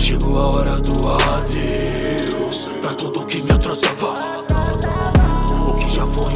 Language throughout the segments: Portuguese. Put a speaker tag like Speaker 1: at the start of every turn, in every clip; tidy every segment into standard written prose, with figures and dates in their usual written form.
Speaker 1: chegou a hora do adeus pra tudo que me atrasava. O que já foi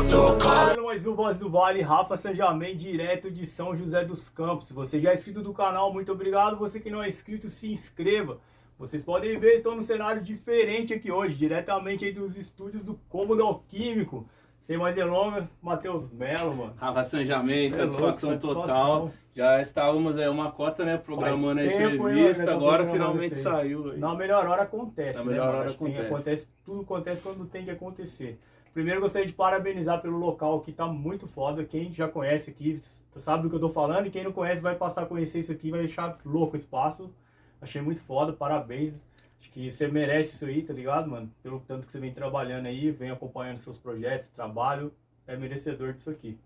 Speaker 1: tocado.
Speaker 2: Mais um Voz do Vale, Rafa Sanjamin, direto de São José dos Campos. Se você já é inscrito do canal, muito obrigado. Você que não é inscrito, se inscreva. Vocês podem ver, estou num cenário diferente aqui hoje, diretamente aí dos estúdios do Cômodo Alquímico. Sem mais delongas, Matheus Melo, mano.
Speaker 3: Rafa Sanjamin, satisfação,
Speaker 2: satisfação
Speaker 3: total. Já estávamos aí uma cota, né, programando a entrevista, agora finalmente saiu. Aí.
Speaker 2: Na melhor hora acontece,
Speaker 3: Na melhor hora
Speaker 2: acontece. Tudo acontece quando tem que acontecer. Primeiro gostaria de parabenizar pelo local que tá muito foda. Quem já conhece aqui sabe do que eu tô falando, e quem não conhece vai passar a conhecer isso aqui, vai deixar louco o espaço. Achei muito foda, parabéns. Acho que você merece isso aí, tá ligado, mano? Pelo tanto que você vem trabalhando aí, vem acompanhando seus projetos, trabalho, é merecedor disso aqui.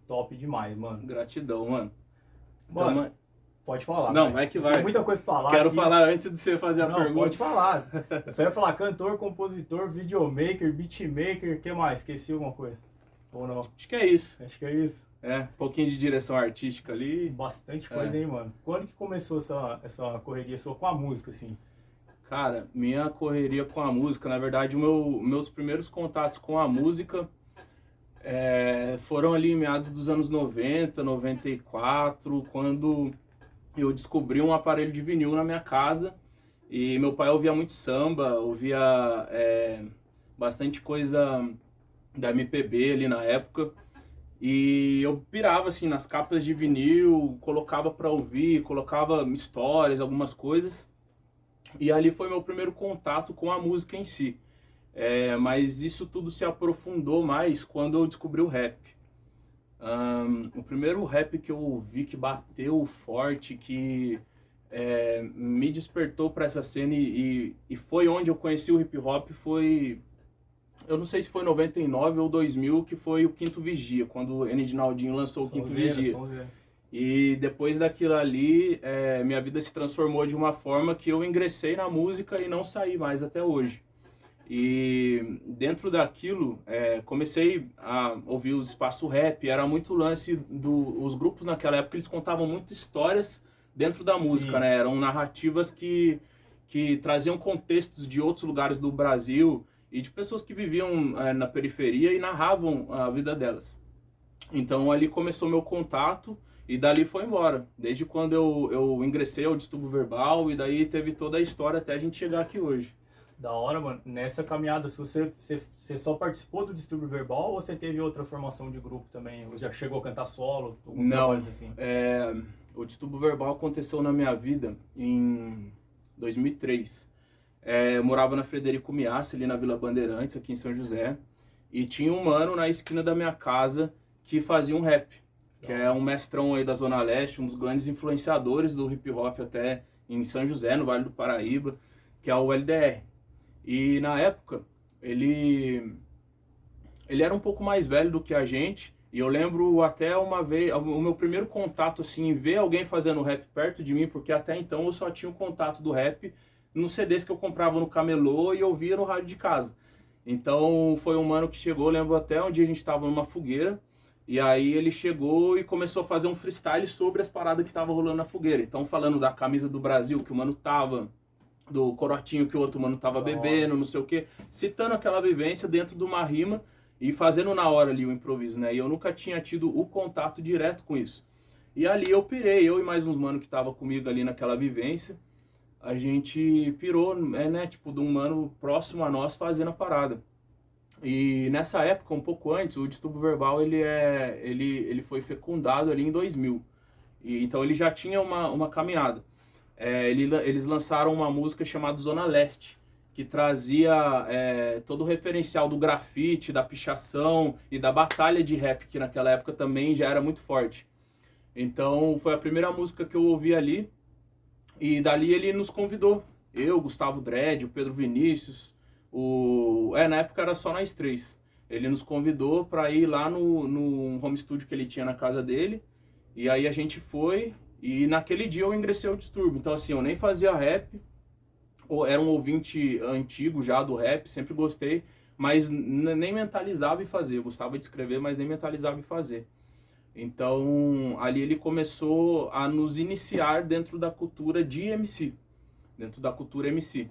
Speaker 2: Top demais, mano.
Speaker 3: Gratidão, mano.
Speaker 2: Mano,
Speaker 3: então,
Speaker 2: pode falar.
Speaker 3: não, vai que vai.
Speaker 2: Tem muita coisa pra falar.
Speaker 3: Quero
Speaker 2: aqui.
Speaker 3: falar antes de você fazer a pergunta.
Speaker 2: Pode falar. Eu só ia falar cantor, compositor, videomaker, beatmaker, o que mais? Esqueci alguma coisa? Ou não?
Speaker 3: Acho que é isso.
Speaker 2: Acho que é isso.
Speaker 3: É, um pouquinho de direção artística ali.
Speaker 2: Bastante coisa, hein, mano? Quando que começou essa correria sua com a música, assim?
Speaker 3: Cara, minha correria com a música, na verdade, meus primeiros contatos com a música foram ali em meados dos anos 90, 94, quando eu descobri um aparelho de vinil na minha casa e meu pai ouvia muito samba, ouvia bastante coisa da MPB ali na época. E eu pirava assim nas capas de vinil, colocava pra ouvir, colocava histórias, algumas coisas. E ali foi meu primeiro contato com a música em si. Mas isso tudo se aprofundou mais quando eu descobri o rap. O primeiro rap que eu ouvi, que bateu forte, que me despertou para essa cena e foi onde eu conheci o hip hop, foi... Eu não sei se foi 99 ou 2000, que foi o Quinto Vigia, quando o Naldinho lançou o Quinto Vigia. E depois daquilo ali, minha vida se transformou de uma forma que eu ingressei na música e não saí mais até hoje. E dentro daquilo, comecei a ouvir os espaço rap, era muito lance os grupos naquela época, eles contavam muito histórias dentro da música, né? Eram narrativas que traziam contextos de outros lugares do Brasil e de pessoas que viviam na periferia e narravam a vida delas. Então ali começou meu contato e dali foi embora. Desde quando eu ingressei ao Distúrbio Verbal e daí teve toda a história até a gente chegar aqui hoje.
Speaker 2: Da hora, mano. Nessa caminhada, você só participou do Distúrbio Verbal ou você teve outra formação de grupo também? Ou já chegou a cantar solo?
Speaker 3: Não,
Speaker 2: assim?
Speaker 3: O Distúrbio Verbal aconteceu na minha vida em 2003. Eu morava na Frederico Miassi, ali na Vila Bandeirantes, aqui em São José. E tinha um mano na esquina da minha casa que fazia um rap. Que é um mestrão aí da Zona Leste, um dos grandes influenciadores do hip hop até em São José, no Vale do Paraíba, que é o LDR. E na época, ele era um pouco mais velho do que a gente, e eu lembro até uma vez, o meu primeiro contato, assim, ver alguém fazendo rap perto de mim, porque até então eu só tinha o contato do rap nos CDs que eu comprava no camelô e ouvia no rádio de casa. Então foi um mano que chegou, lembro até um dia a gente estava numa fogueira, e aí ele chegou e começou a fazer um freestyle sobre as paradas que estavam rolando na fogueira. Então falando da camisa do Brasil, que o mano tava, do corotinho que o outro mano tava bebendo, não sei o quê, citando aquela vivência dentro de uma rima e fazendo na hora ali o improviso, né? E eu nunca tinha tido o contato direto com isso. E ali eu pirei, eu e mais uns mano que tava comigo ali naquela vivência, a gente pirou, né? Tipo, de um mano próximo a nós fazendo a parada. E nessa época, um pouco antes, o Distúrbio Verbal, ele foi fecundado ali em 2000. Então ele já tinha uma caminhada. Eles lançaram uma música chamada Zona Leste, que trazia todo o referencial do grafite, da pichação e da batalha de rap, que naquela época também já era muito forte. Então foi a primeira música que eu ouvi ali, e dali ele nos convidou. Eu, Gustavo Dredd, o Pedro Vinícius, na época era só nós três. Ele nos convidou para ir lá no home studio que ele tinha na casa dele, e aí a gente foi. E naquele dia eu ingressei ao Distúrbio. Então assim, eu nem fazia rap, era um ouvinte antigo já do rap, sempre gostei, mas nem mentalizava em fazer. Eu gostava de escrever, mas nem mentalizava em fazer. Então ali ele começou a nos iniciar dentro da cultura de MC. dentro da cultura MC.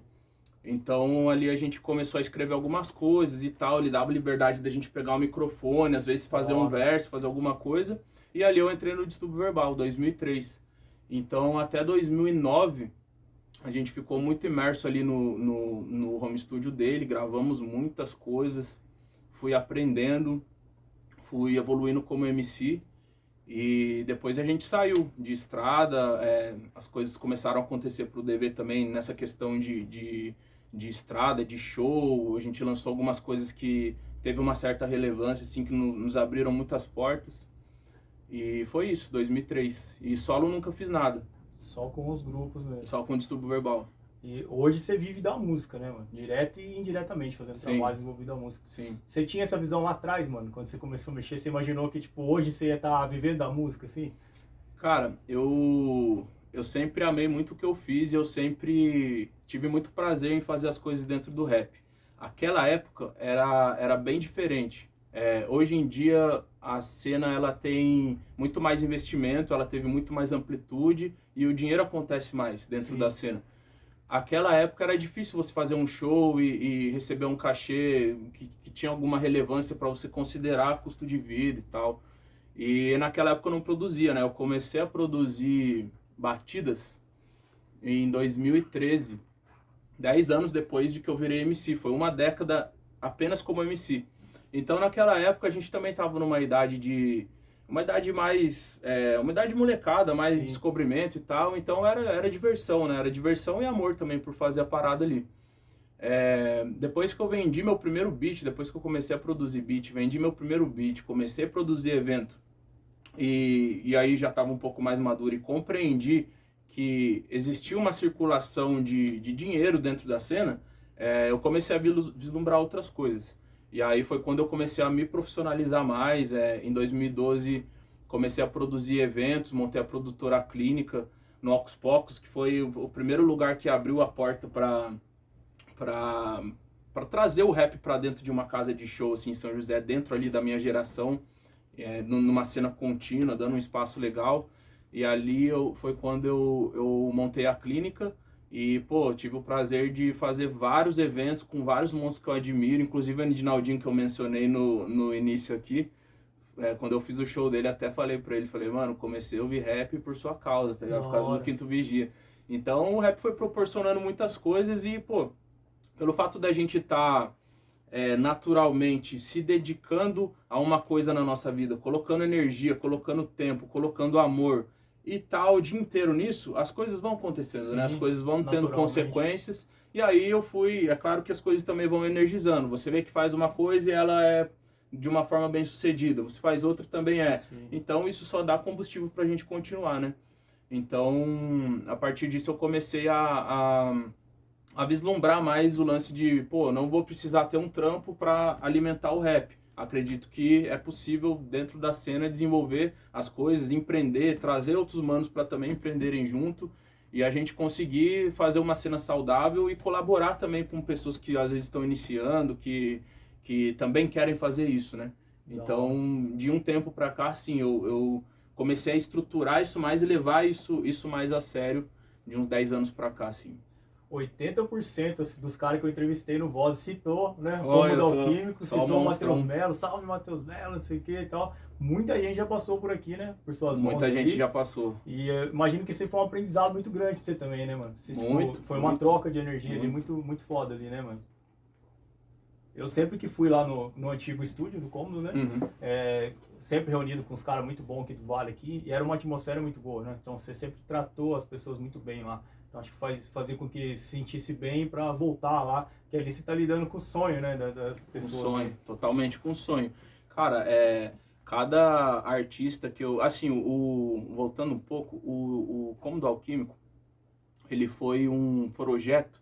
Speaker 3: Então ali a gente começou a escrever algumas coisas e tal, ele dava liberdade da gente pegar o microfone, às vezes fazer um verso, fazer alguma coisa, e ali eu entrei no Distúrbio Verbal, 2003. Então até 2009 a gente ficou muito imerso ali no home studio dele, gravamos muitas coisas, fui aprendendo, fui evoluindo como MC, e depois a gente saiu de estrada, as coisas começaram a acontecer pro DV também nessa questão de estrada, de show. A gente lançou algumas coisas que teve uma certa relevância, assim, que nos abriram muitas portas. E foi isso, 2003. E solo nunca fiz nada.
Speaker 2: Só com os grupos mesmo.
Speaker 3: Só com Distúrbio Verbal.
Speaker 2: E hoje você vive da música, né, mano? Direto e indiretamente, fazendo trabalhos envolvidos da música.
Speaker 3: Sim.
Speaker 2: Você tinha essa visão lá atrás, mano? Quando você começou a mexer, você imaginou que, tipo, hoje você ia estar vivendo da música, assim?
Speaker 3: Cara, eu sempre amei muito o que eu fiz e eu sempre tive muito prazer em fazer as coisas dentro do rap. Aquela época era bem diferente. Hoje em dia a cena ela tem muito mais investimento, ela teve muito mais amplitude e o dinheiro acontece mais dentro da cena. Aquela época era difícil você fazer um show e receber um cachê que tinha alguma relevância para você considerar custo de vida e tal. E naquela época eu não produzia, né? Eu comecei a produzir batidas em 2013, 10 anos depois de que eu virei MC. Foi uma década apenas como MC. Então naquela época a gente também estava numa idade uma idade mais, uma idade molecada, mais descobrimento e tal. Então era diversão, né? Era diversão e amor também por fazer a parada ali. Depois que eu vendi meu primeiro beat, depois que eu comecei a produzir beat, vendi meu primeiro beat, comecei a produzir evento, e aí já estava um pouco mais maduro e compreendi que existia uma circulação de dinheiro dentro da cena, eu comecei a vislumbrar outras coisas. E aí foi quando eu comecei a me profissionalizar mais. Em 2012 comecei a produzir eventos, montei a produtora clínica no Ocus Pocus, que foi o primeiro lugar que abriu a porta para trazer o rap para dentro de uma casa de show assim, em São José, dentro ali da minha geração, numa cena contínua, dando um espaço legal. E ali foi quando eu montei a clínica. E, pô, tive o prazer de fazer vários eventos com vários monstros que eu admiro, inclusive o Edinaldinho, que eu mencionei no início aqui. Quando eu fiz o show dele, até falei pra ele, mano, comecei a ouvir rap por sua causa, tá ligado? Por causa do Quinto Vigia. Então o rap foi proporcionando muitas coisas e, pô, pelo fato da gente estar naturalmente se dedicando a uma coisa na nossa vida, colocando energia, colocando tempo, colocando amor, e tá o dia inteiro nisso, as coisas vão acontecendo, né? As coisas vão tendo consequências. E aí eu fui... É claro que as coisas também vão energizando. Você vê que faz uma coisa e ela é de uma forma bem sucedida. Você faz outra também é. Sim. Então isso só dá combustível pra gente continuar, né? Então, a partir disso eu comecei a vislumbrar mais o lance de... Pô, não vou precisar ter um trampo pra alimentar o rap. Acredito que é possível, dentro da cena, desenvolver as coisas, empreender, trazer outros manos para também empreenderem junto e a gente conseguir fazer uma cena saudável e colaborar também com pessoas que às vezes estão iniciando, que também querem fazer isso, né? Então, de um tempo para cá, sim, eu comecei a estruturar isso mais e levar isso mais a sério de uns 10 anos para cá, sim.
Speaker 2: 80% assim, dos caras que eu entrevistei no Voz citou, né? Como do Alquímico, citou o Matheus Melo, salve Matheus Melo, não sei o que e tal. Muita gente já passou por aqui, né? Por suas mãos.
Speaker 3: Muita gente já passou.
Speaker 2: E imagino que isso foi um aprendizado muito grande pra você também, né, mano?
Speaker 3: Muito.
Speaker 2: Foi uma troca de energia ali muito foda ali, né, mano? Eu sempre que fui lá no antigo estúdio do Cômodo, né? Sempre reunido com os caras muito bons aqui do Vale aqui, e era uma atmosfera muito boa, né? Então você sempre tratou as pessoas muito bem lá. Então acho que fazer com que se sentisse bem para voltar lá, que ali você tá lidando com o sonho, né, das pessoas.
Speaker 3: Com sonho,
Speaker 2: né?
Speaker 3: totalmente com sonho. Cara, cada artista que eu... Assim, voltando um pouco, o Cômodo Alquímico, ele foi um projeto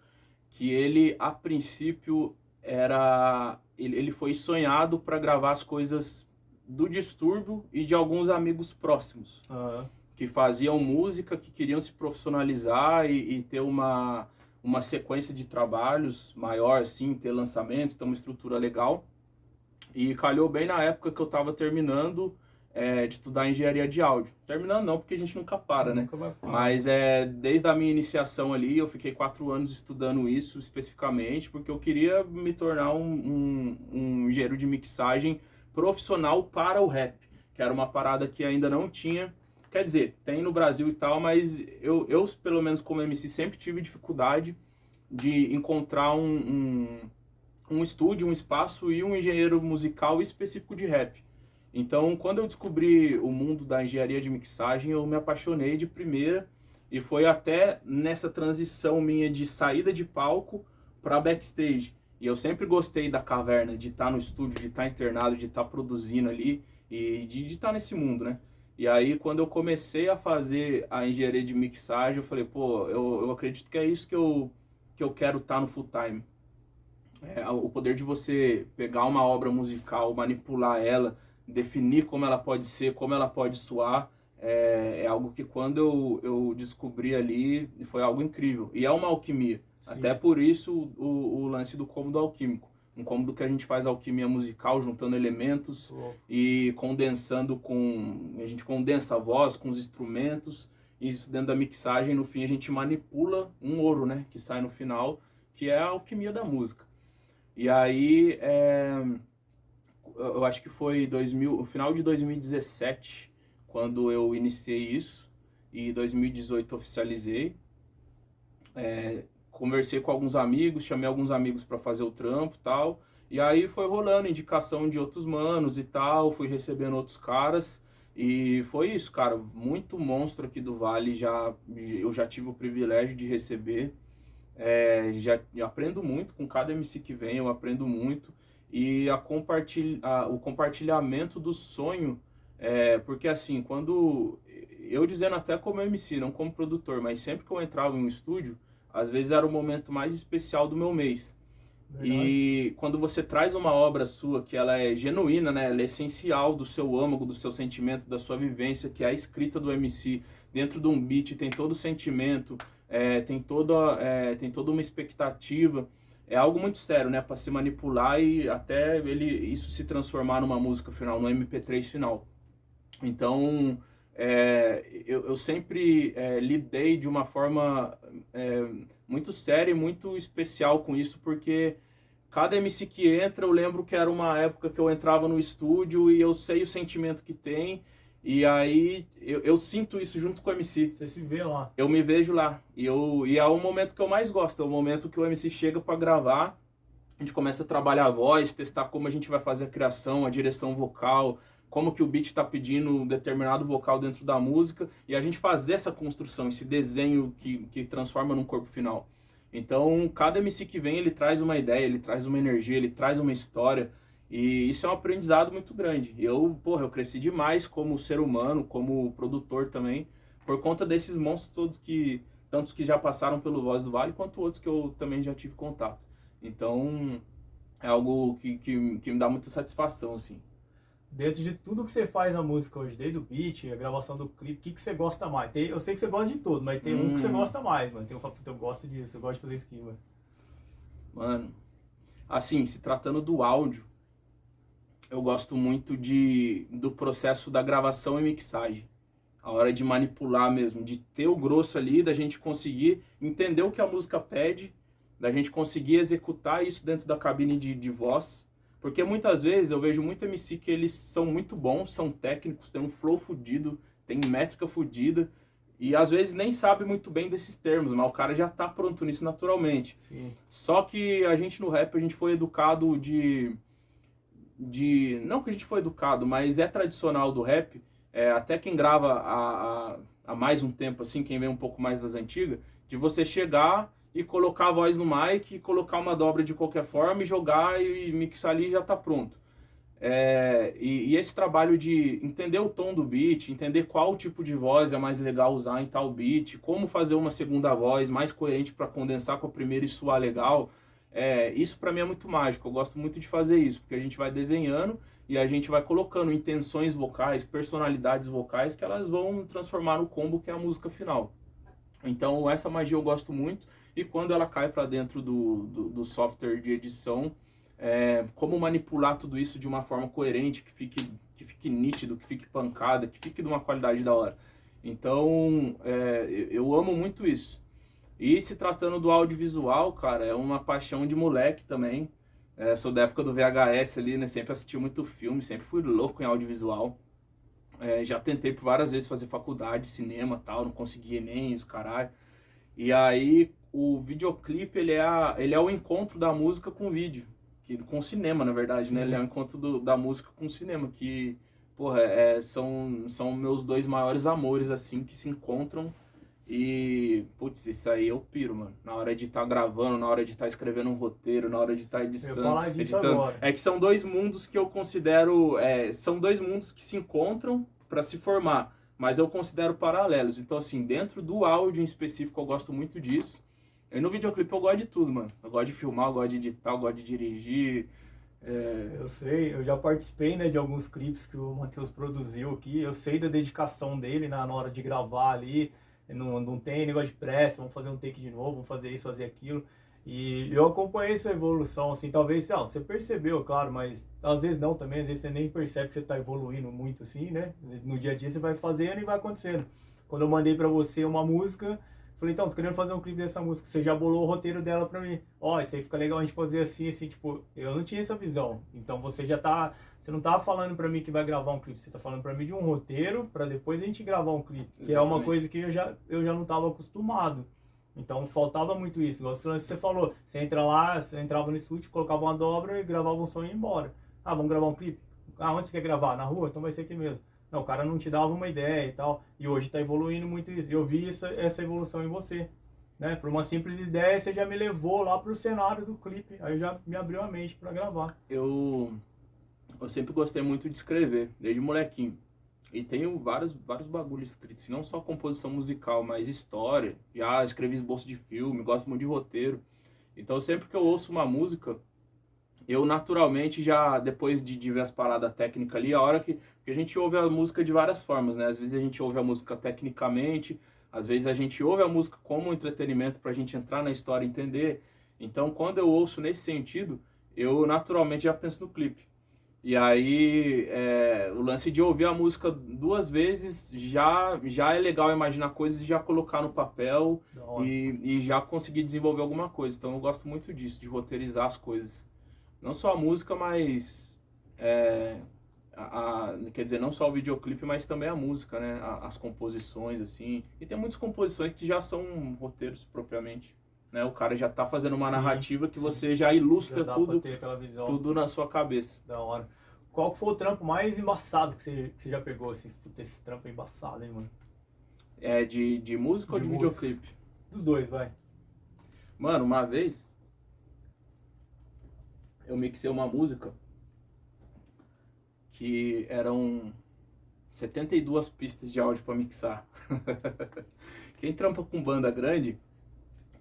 Speaker 3: que ele, a princípio, ele foi sonhado para gravar as coisas do Distúrbio e de alguns amigos próximos. Que faziam música, que queriam se profissionalizar e ter uma sequência de trabalhos maior, assim, ter lançamentos, ter uma estrutura legal. E calhou bem na época que eu estava terminando de estudar engenharia de áudio. Terminando não, porque a gente nunca para, né?
Speaker 2: Nunca vai parar.
Speaker 3: Mas desde a minha iniciação ali, eu fiquei 4 anos estudando isso especificamente, porque eu queria me tornar um engenheiro de mixagem profissional para o rap, que era uma parada que ainda não tinha. Quer dizer, tem no Brasil e tal, mas eu pelo menos como MC, sempre tive dificuldade de encontrar um estúdio, um espaço e um engenheiro musical específico de rap. Então, quando eu descobri o mundo da engenharia de mixagem, eu me apaixonei de primeira, e foi até nessa transição minha de saída de palco para backstage. E eu sempre gostei da caverna, de estar no estúdio, de estar internado, de estar produzindo ali e de estar nesse mundo, né? E aí, quando eu comecei a fazer a engenharia de mixagem, eu falei, pô, eu acredito que é isso que eu quero estar no full time. O poder de você pegar uma obra musical, manipular ela, definir como ela pode ser, como ela pode soar, é algo que quando eu descobri ali, foi algo incrível. E é uma alquimia. Sim. Até por isso o lance do cômodo alquímico. Um cômodo que a gente faz alquimia musical, juntando elementos e condensando a gente condensa a voz com os instrumentos, e isso dentro da mixagem, no fim a gente manipula um ouro, né, que sai no final, que é a alquimia da música. E aí, eu acho que foi o final de 2017, quando eu iniciei isso, e 2018 oficializei. Conversei com alguns amigos, chamei alguns amigos para fazer o trampo e tal, e aí foi rolando indicação de outros manos e tal, fui recebendo outros caras, e foi isso, cara, muito monstro aqui do Vale, eu já tive o privilégio de receber, já aprendo muito com cada MC que vem, eu aprendo muito, e o compartilhamento do sonho, porque assim, quando eu dizendo até como MC, não como produtor, mas sempre que eu entrava em um estúdio, às vezes era o momento mais especial do meu mês. Verdade. E quando você traz uma obra sua, que ela é genuína, né? Ela é essencial do seu âmago, do seu sentimento, da sua vivência, que é a escrita do MC, dentro de um beat tem todo o sentimento, tem toda uma expectativa. É algo muito sério, né? Para se manipular e até isso se transformar numa música final, no MP3 final. Então, eu sempre lidei de uma forma muito séria e muito especial com isso, porque cada MC que entra, eu lembro que era uma época que eu entrava no estúdio e eu sei o sentimento que tem, e aí eu sinto isso junto com o MC.
Speaker 2: Você se vê lá.
Speaker 3: Eu me vejo lá, e é o momento que eu mais gosto, é o momento que o MC chega para gravar, a gente começa a trabalhar a voz, testar como a gente vai fazer a criação, a direção vocal, como que o beat está pedindo um determinado vocal dentro da música, e a gente fazer essa construção, esse desenho que transforma num corpo final. Então, cada MC que vem, ele traz uma ideia, ele traz uma energia, ele traz uma história, e isso é um aprendizado muito grande. Eu cresci demais como ser humano, como produtor também, por conta desses monstros todos tantos que já passaram pelo Voz do Vale, quanto outros que eu também já tive contato. Então, é algo que me dá muita satisfação, assim.
Speaker 2: Dentro de tudo que você faz na música hoje, desde o beat, a gravação do clipe, o que você gosta mais? Eu sei que você gosta de tudo, mas tem um que você gosta mais, mano. Tem um que eu gosto disso, eu gosto de fazer isso aqui, mano.
Speaker 3: Mano, assim, se tratando do áudio, eu gosto muito do processo da gravação e mixagem. A hora de manipular mesmo, de ter o grosso ali, da gente conseguir entender o que a música pede, da gente conseguir executar isso dentro da cabine de voz. Porque muitas vezes eu vejo muito MC que eles são muito bons, são técnicos, tem um flow fudido, tem métrica fudida, e às vezes nem sabe muito bem desses termos, mas o cara já tá pronto nisso naturalmente.
Speaker 2: Sim.
Speaker 3: Só que a gente no rap, a gente foi educado não que a gente foi educado, mas é tradicional do rap, até quem grava há mais um tempo, assim, quem vem um pouco mais das antigas, de você chegar e colocar a voz no mic, colocar uma dobra de qualquer forma e jogar e mixar ali e já tá pronto. E esse trabalho de entender o tom do beat, entender qual tipo de voz é mais legal usar em tal beat, como fazer uma segunda voz mais coerente para condensar com a primeira e soar legal, isso para mim é muito mágico. Eu gosto muito de fazer isso, porque a gente vai desenhando e a gente vai colocando intenções vocais, personalidades vocais que elas vão transformar no combo que é a música final. Então essa magia eu gosto muito. E quando ela cai para dentro do software de edição, como manipular tudo isso de uma forma coerente, que fique nítido, que fique pancada, que fique de uma qualidade da hora. Então, eu amo muito isso. E se tratando do audiovisual, cara, é uma paixão de moleque também. Sou da época do VHS ali, né? Sempre assisti muito filme, sempre fui louco em audiovisual. Já tentei por várias vezes fazer faculdade, cinema e tal, não conseguia nem os caralho. E aí, o videoclipe, ele é o encontro da música com o vídeo. Com o cinema, na verdade, né? Ele é o encontro da música com o cinema, que, porra, são meus dois maiores amores, assim, que se encontram. E, putz, isso aí eu piro, mano. Na hora de estar gravando, na hora de estar escrevendo um roteiro, na hora de estar editando.
Speaker 2: Eu ia falar disso agora.
Speaker 3: É que são dois mundos que eu considero... são dois mundos que se encontram para se formar, mas eu considero paralelos. Então, assim, dentro do áudio em específico, eu gosto muito disso. E no videoclipe eu gosto de tudo, mano. Eu gosto de filmar, eu gosto de editar, eu gosto de dirigir.
Speaker 2: Eu sei, eu já participei, né, de alguns clipes que o Matheus produziu aqui. Eu sei da dedicação dele na hora de gravar ali. Não tem negócio de pressa, vamos fazer um take de novo, vamos fazer isso, fazer aquilo. E eu acompanhei essa evolução, assim, talvez, você percebeu, claro, mas às vezes não também, às vezes você nem percebe que você está evoluindo muito, assim, né? No dia a dia você vai fazendo e vai acontecendo. Quando eu mandei para você uma música, falei, então, tô querendo fazer um clipe dessa música, você já bolou o roteiro dela pra mim. Isso aí fica legal a gente fazer assim, tipo, eu não tinha essa visão. Então você não tá falando pra mim que vai gravar um clipe, você tá falando pra mim de um roteiro, pra depois a gente gravar um clipe. Que é uma coisa que eu já não tava acostumado. Então faltava muito isso. Igual você falou, você entrava no estúdio, colocava uma dobra e gravava um som e ia embora. Vamos gravar um clipe? Onde você quer gravar? Na rua? Então vai ser aqui mesmo. Não, o cara não te dava uma ideia e tal. E hoje está evoluindo muito isso. Eu vi essa evolução em você. Né? Por uma simples ideia, você já me levou lá pro cenário do clipe. Aí já me abriu a mente para gravar.
Speaker 3: Eu sempre gostei muito de escrever, desde molequinho. E tenho vários bagulhos escritos. Não só composição musical, mas história. Já escrevi esboço de filme, gosto muito de roteiro. Então sempre que eu ouço uma música, eu naturalmente já, depois de ver as paradas técnicas ali, a hora que a gente ouve a música de várias formas, né? Às vezes a gente ouve a música tecnicamente, às vezes a gente ouve a música como entretenimento pra gente entrar na história e entender. Então quando eu ouço nesse sentido, eu naturalmente já penso no clipe. E aí, o lance de ouvir a música duas vezes já é legal imaginar coisas e já colocar no papel e já conseguir desenvolver alguma coisa. Então eu gosto muito disso, de roteirizar as coisas. Não só a música, mas... quer dizer, não só o videoclipe, mas também a música, né? As composições, assim. E tem muitas composições que já são roteiros propriamente. Né? O cara já tá fazendo uma narrativa que você já ilustra tudo na sua cabeça.
Speaker 2: Da hora. Qual que foi o trampo mais embaçado que você já pegou, assim? Puta, esse trampo é embaçado, hein, mano?
Speaker 3: De música ou de videoclipe?
Speaker 2: Dos dois, vai.
Speaker 3: Mano, uma vez eu mixei uma música que eram 72 pistas de áudio pra mixar. Quem trampa com banda grande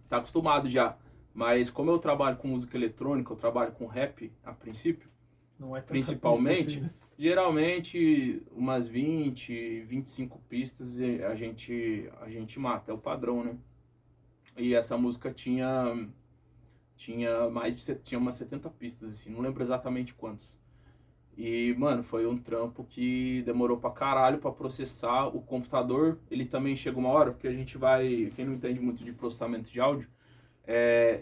Speaker 3: tá acostumado já. Mas como eu trabalho com música eletrônica, eu trabalho com rap a princípio,
Speaker 2: não é
Speaker 3: principalmente,
Speaker 2: assim.
Speaker 3: Geralmente umas 20, 25 pistas a gente mata, é o padrão, né? E essa música tinha umas 70 pistas, assim, não lembro exatamente quantos. E, mano, foi um trampo que demorou pra caralho pra processar. O computador, ele também chega uma hora, porque quem não entende muito de processamento de áudio,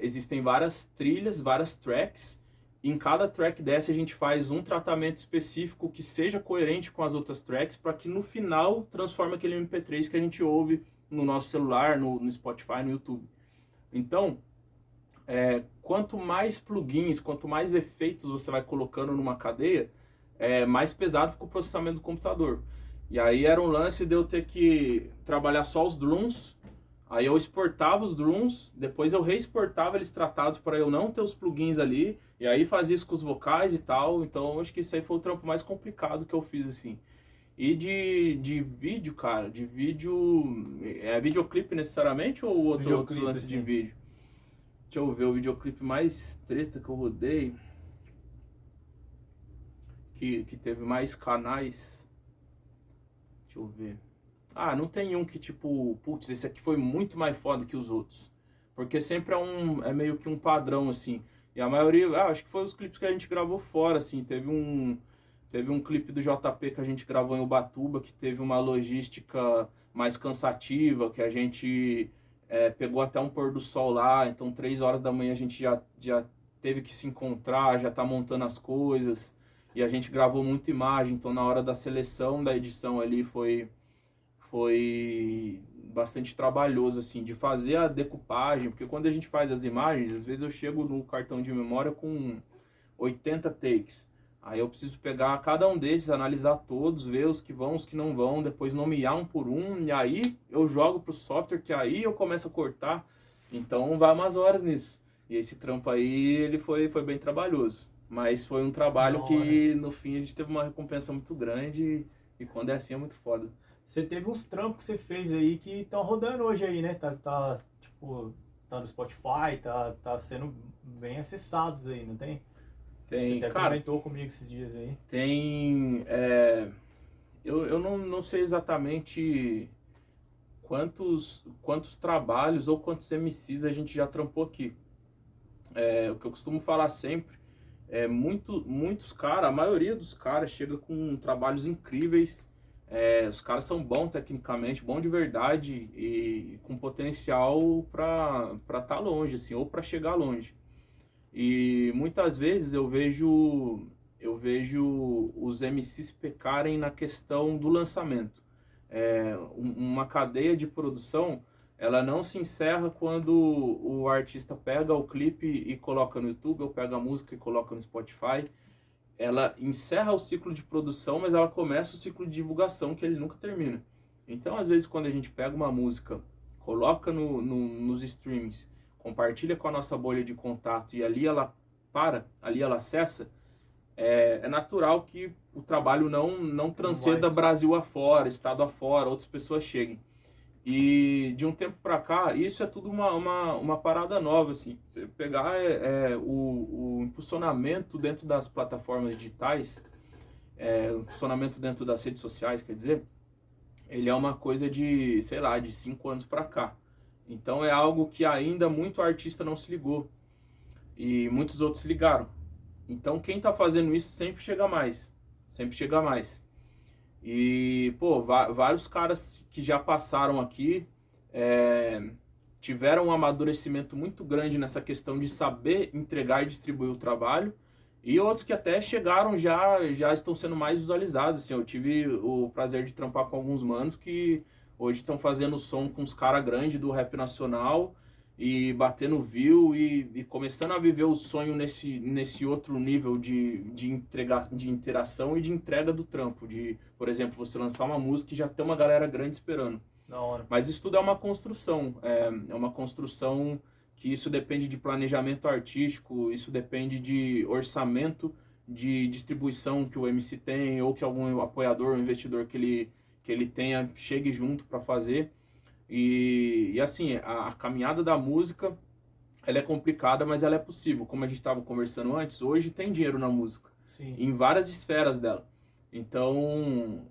Speaker 3: existem várias trilhas, várias tracks. Em cada track dessa a gente faz um tratamento específico que seja coerente com as outras tracks, para que no final transforme aquele MP3 que a gente ouve no nosso celular, no Spotify, no YouTube. Então, quanto mais plugins, quanto mais efeitos você vai colocando numa cadeia, mais pesado fica o processamento do computador. E aí era um lance de eu ter que trabalhar só os drums. Aí eu exportava os drums, depois eu reexportava eles tratados para eu não ter os plugins ali, e aí fazia isso com os vocais e tal. Então acho que isso aí foi o trampo mais complicado que eu fiz, assim. E de vídeo, cara, videoclipe necessariamente ou outro lance de vídeo? Deixa eu ver, o videoclipe mais treta que eu rodei, que teve mais canais, deixa eu ver. Não tem um que tipo, putz, esse aqui foi muito mais foda que os outros. Porque sempre é meio que um padrão, assim. E a maioria, acho que foi os clipes que a gente gravou fora, assim. Teve um clipe do JP que a gente gravou em Ubatuba, que teve uma logística mais cansativa, que a gente pegou até um pôr do sol lá, então 3 horas da manhã a gente já teve que se encontrar, já tá montando as coisas, e a gente gravou muita imagem, então na hora da seleção da edição ali foi bastante trabalhoso, assim, de fazer a decupagem, porque quando a gente faz as imagens, às vezes eu chego no cartão de memória com 80 takes. Aí eu preciso pegar cada um desses, analisar todos, ver os que vão, os que não vão, depois nomear um por um, e aí eu jogo pro software, que aí eu começo a cortar. Então vai umas horas nisso. E esse trampo aí, ele foi bem trabalhoso. Mas foi um trabalho que, no fim, a gente teve uma recompensa muito grande, e quando é assim é muito foda.
Speaker 2: Você teve uns trampos que você fez aí que estão rodando hoje aí, né? Tipo, tá no Spotify, tá sendo bem acessados aí, não tem?
Speaker 3: Tem,
Speaker 2: você até
Speaker 3: cara,
Speaker 2: comentou comigo esses dias aí.
Speaker 3: Tem... eu não sei exatamente quantos trabalhos ou quantos MCs a gente já trampou aqui. O que eu costumo falar sempre muitos caras, a maioria dos caras chega com trabalhos incríveis. Os caras são bons tecnicamente, bons de verdade e com potencial para estar longe, assim, ou para chegar longe. E muitas vezes eu vejo os MCs pecarem na questão do lançamento. Uma cadeia de produção, ela não se encerra quando o artista pega o clipe e coloca no YouTube, ou pega a música e coloca no Spotify. Ela encerra o ciclo de produção, mas ela começa o ciclo de divulgação, que ele nunca termina. Então, às vezes, quando a gente pega uma música, coloca nos streams, compartilha com a nossa bolha de contato e ali ela ali ela cessa, é natural que o trabalho não transcenda Brasil afora, estado afora, outras pessoas cheguem. E de um tempo pra cá, isso é tudo uma parada nova, assim. Você pegar o impulsionamento dentro das plataformas digitais, o impulsionamento dentro das redes sociais, quer dizer, ele é uma coisa de, sei lá, de 5 anos pra cá. Então é algo que ainda muito artista não se ligou. E muitos outros se ligaram. Então quem tá fazendo isso sempre chega mais. Sempre chega mais. E, pô, vários caras que já passaram aqui tiveram um amadurecimento muito grande nessa questão de saber entregar e distribuir o trabalho. E outros que até chegaram já estão sendo mais visualizados. Assim, eu tive o prazer de trampar com alguns manos que hoje estão fazendo som com os caras grandes do rap nacional e batendo view e começando a viver o sonho nesse outro nível de interação e de entrega do trampo. De, por exemplo, você lançar uma música e já ter uma galera grande esperando.
Speaker 2: Da hora.
Speaker 3: Mas isso tudo é uma construção. É uma construção que isso depende de planejamento artístico, isso depende de orçamento, de distribuição que o MC tem, ou que algum apoiador ou investidor que ele tenha chegue junto para fazer. E assim, a caminhada da música, ela é complicada, mas ela é possível. Como a gente estava conversando antes, hoje tem dinheiro na música.
Speaker 2: Sim.
Speaker 3: Em várias esferas dela. Então,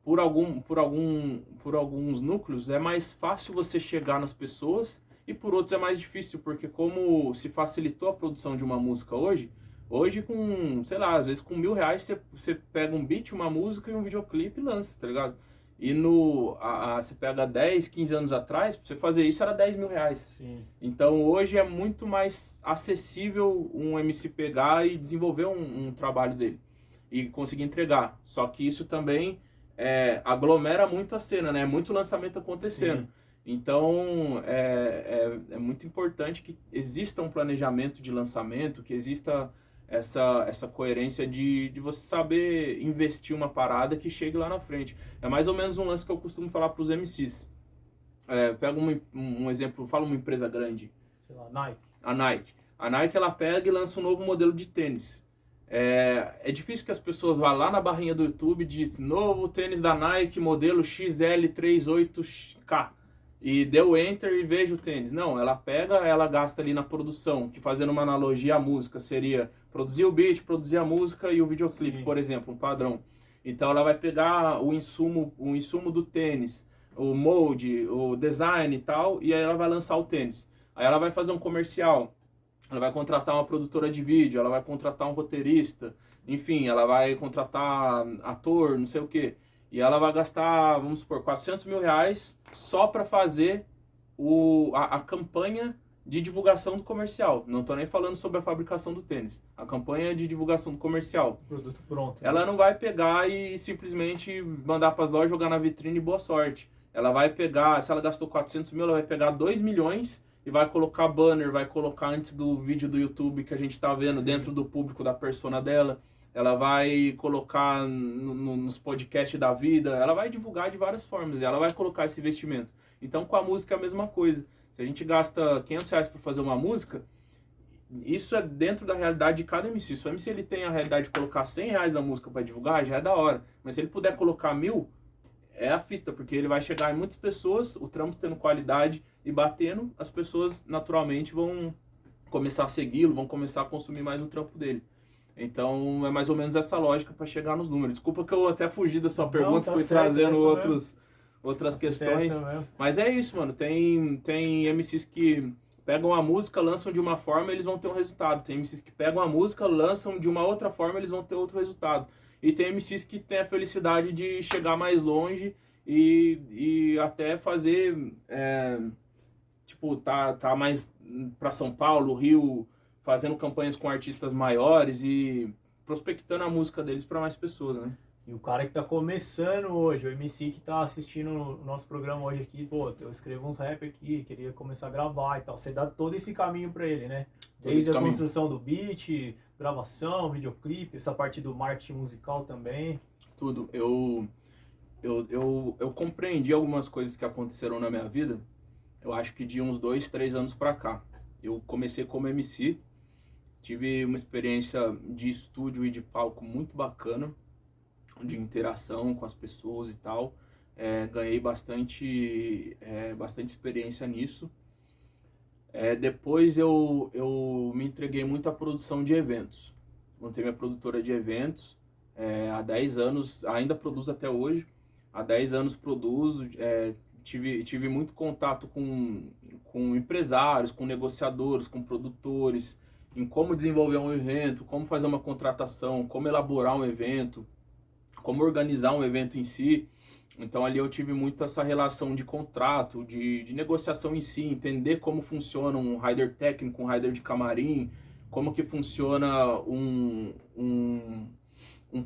Speaker 3: por alguns núcleos, é mais fácil você chegar nas pessoas, e por outros é mais difícil, porque como se facilitou a produção de uma música hoje com, sei lá, às vezes com R$1.000 você pega um beat, uma música e um videoclipe e lança, tá ligado? E você pega 10, 15 anos atrás, pra você fazer isso era R$10.000.
Speaker 2: Sim.
Speaker 3: Então hoje é muito mais acessível um MC pegar e desenvolver um trabalho dele e conseguir entregar. Só que isso também aglomera muito a cena, né? Muito lançamento acontecendo.
Speaker 2: Sim.
Speaker 3: Então é muito importante que exista um planejamento de lançamento, que exista essa coerência de você saber investir uma parada que chegue lá na frente. É mais ou menos um lance que eu costumo falar para os MCs. Pega um exemplo, fala uma empresa grande.
Speaker 2: Sei lá, Nike.
Speaker 3: A Nike. A Nike, ela pega e lança um novo modelo de tênis. É difícil que as pessoas vá lá na barrinha do YouTube de novo tênis da Nike, modelo XL38K. E deu enter e veja o tênis. Não, ela pega, ela gasta ali na produção, que fazendo uma analogia à música, seria produzir o beat, produzir a música e o videoclipe,
Speaker 2: Sim.
Speaker 3: por exemplo, um padrão. Então ela vai pegar o insumo do tênis, o molde, o design e tal, e aí ela vai lançar o tênis. Aí ela vai fazer um comercial. ela vai contratar uma produtora de vídeo, ela vai contratar um roteirista, enfim, ela vai contratar ator, não sei o quê. E ela vai gastar, vamos supor, 400 mil reais só para fazer a campanha de divulgação do comercial. Não estou nem falando sobre a fabricação do tênis. A campanha de divulgação do comercial.
Speaker 2: Produto pronto.
Speaker 3: Ela não vai pegar e simplesmente mandar para as lojas, jogar na vitrine e boa sorte. Ela vai pegar, se ela gastou 400 mil, ela vai pegar 2 milhões e vai colocar banner, vai colocar antes do vídeo do YouTube que a gente está vendo, dentro do público da persona dela. Ela vai colocar nos podcasts da vida, ela vai divulgar de várias formas e ela vai colocar esse investimento. Então com a música é a mesma coisa. Se a gente gasta 500 reais para fazer uma música, isso é dentro da realidade de cada MC. Se o MC ele tem a realidade de colocar 100 reais na música para divulgar, já é da hora. Mas se ele puder colocar 1.000, é a fita, porque ele vai chegar em muitas pessoas, o trampo tendo qualidade e batendo, as pessoas naturalmente vão começar a segui-lo, vão começar a consumir mais o trampo dele. Então é mais ou menos essa lógica para chegar nos números. Desculpa que eu até fugi da sua pergunta,
Speaker 2: tá
Speaker 3: fui
Speaker 2: certo,
Speaker 3: trazendo outras questões.
Speaker 2: Mesmo.
Speaker 3: Mas é isso, mano. Tem MCs que pegam a música, lançam de uma forma, eles vão ter um resultado. Tem MCs que pegam a música, lançam de uma outra forma, eles vão ter outro resultado. E tem MCs que têm a felicidade de chegar mais longe e até fazer, tipo, tá mais pra São Paulo, Rio, fazendo campanhas com artistas maiores e prospectando a música deles para mais pessoas, né?
Speaker 2: E o cara que tá começando hoje, o MC que tá assistindo o nosso programa hoje aqui, pô, eu escrevo uns rap aqui, queria começar a gravar e tal. Você dá todo esse caminho pra ele, né? Desde a construção do beat, gravação, videoclipe, essa parte do marketing musical também.
Speaker 3: Tudo. Eu compreendi algumas coisas que aconteceram na minha vida, eu acho que de uns 2, 3 anos pra cá. Eu comecei como MC, tive uma experiência de estúdio e de palco muito bacana, de interação com as pessoas e tal. Ganhei bastante experiência nisso. Depois eu me entreguei muito à produção de eventos. Montei minha produtora de eventos. Há 10 anos, ainda produzo até hoje. Há 10 anos produzo. Tive muito contato com empresários, com negociadores, com produtores, em como desenvolver um evento, como fazer uma contratação, como elaborar um evento, como organizar um evento em si. Então ali eu tive muito essa relação de contrato, de negociação em si, entender como funciona um rider técnico, um rider de camarim, como que funciona um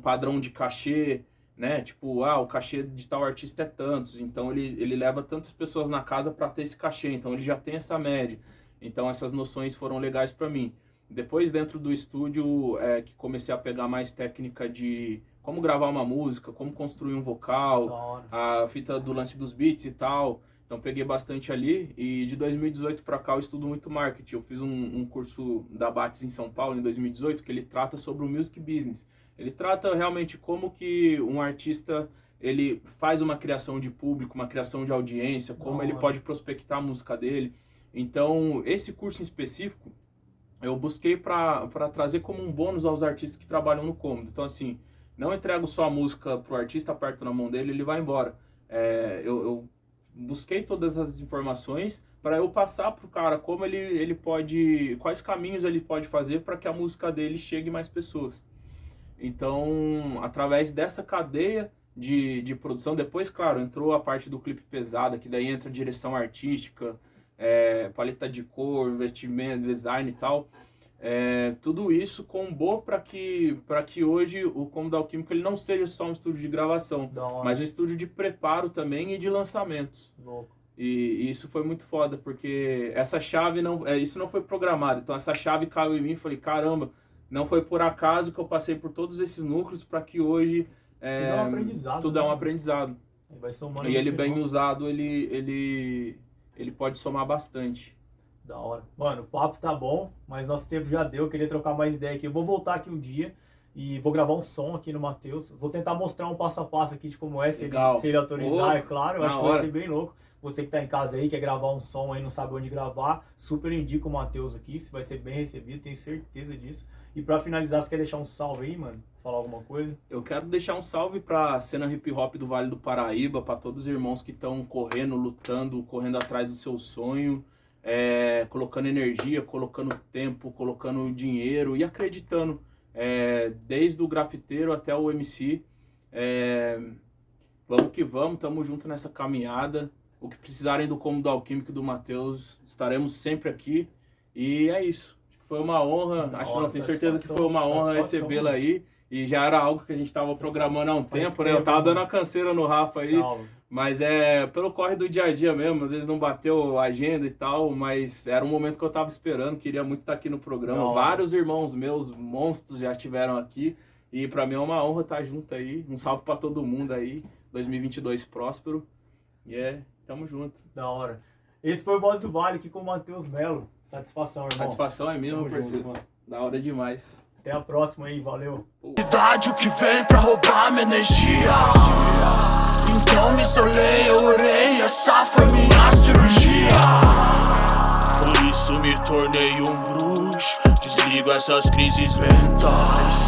Speaker 3: padrão de cachê, né? Tipo, o cachê de tal artista é tantos, então ele leva tantas pessoas na casa para ter esse cachê, então ele já tem essa média. Então essas noções foram legais para mim. Depois dentro do estúdio que comecei a pegar mais técnica de como gravar uma música, como construir um vocal, a fita do lance dos beats e tal. Então peguei bastante ali e de 2018 para cá eu estudo muito marketing. Eu fiz um curso da Bates em São Paulo em 2018 que ele trata sobre o music business. Ele trata realmente como que um artista ele faz uma criação de público, uma criação de audiência, como ele pode prospectar a música dele. Então esse curso em específico eu busquei para trazer como um bônus aos artistas que trabalham no cômodo. Então assim, não entrego só a música pro artista, aperto na mão dele, ele vai embora. Eu busquei todas as informações para eu passar pro cara como ele pode, quais caminhos ele pode fazer para que a música dele chegue mais pessoas. Então, através dessa cadeia de produção, depois, claro, entrou a parte do clipe pesado, que daí entra direção artística, paleta de cor, investimento, design e tal. Tudo isso combou para que hoje o Cômodo Alquímico ele não seja só um estúdio de gravação, mas um estúdio de preparo também e de lançamentos. E isso foi muito foda, porque essa chave isso não foi programado. Então essa chave caiu em mim e falei, caramba, não foi por acaso que eu passei por todos esses núcleos para que hoje tudo é um aprendizado.
Speaker 2: Vai somando
Speaker 3: e ele bem usado, ele pode somar bastante.
Speaker 2: Da hora. Mano, o papo tá bom, mas nosso tempo já deu. Eu queria trocar mais ideia aqui. Eu vou voltar aqui um dia e vou gravar um som aqui no Matheus. Vou tentar mostrar um passo a passo aqui de como é, se ele autorizar, é claro. Eu acho que vai ser bem louco. Você que tá em casa aí, quer gravar um som aí, não sabe onde gravar, super indico o Matheus aqui. Vai ser bem recebido, tenho certeza disso. E pra finalizar, você quer deixar um salve aí, mano? Falar alguma coisa?
Speaker 3: Eu quero deixar um salve pra cena hip hop do Vale do Paraíba, pra todos os irmãos que estão correndo, lutando, correndo atrás do seu sonho. colocando energia, colocando tempo, colocando dinheiro e acreditando. Desde o grafiteiro até o MC. Vamos que vamos, tamo junto nessa caminhada. O que precisarem do Cômodo do Alquímico e do Matheus, estaremos sempre aqui. E é isso. Foi uma honra, tenho certeza que foi uma honra recebê-la aí. E já era algo que a gente estava programando há um tempo, né? Eu tava dando a canseira no Rafa aí, mas pelo corre do dia a dia mesmo, às vezes não bateu a agenda e tal, mas era um momento que eu tava esperando, queria muito estar aqui no programa. Vários irmãos meus, monstros, já estiveram aqui, e pra mim é uma honra estar junto aí. Um salve pra todo mundo aí, 2022 próspero, e tamo junto.
Speaker 2: Da hora. Esse foi o Voz do Vale aqui com o Matheus Melo. Satisfação, irmão.
Speaker 3: Satisfação é minha, meu parceiro. Da hora demais.
Speaker 2: Até a próxima aí, valeu.
Speaker 1: Idade que vem pra roubar minha energia. Então me isolei, eu orei, essa foi minha cirurgia. Por isso me tornei um bruxo. Desligo essas crises mentais.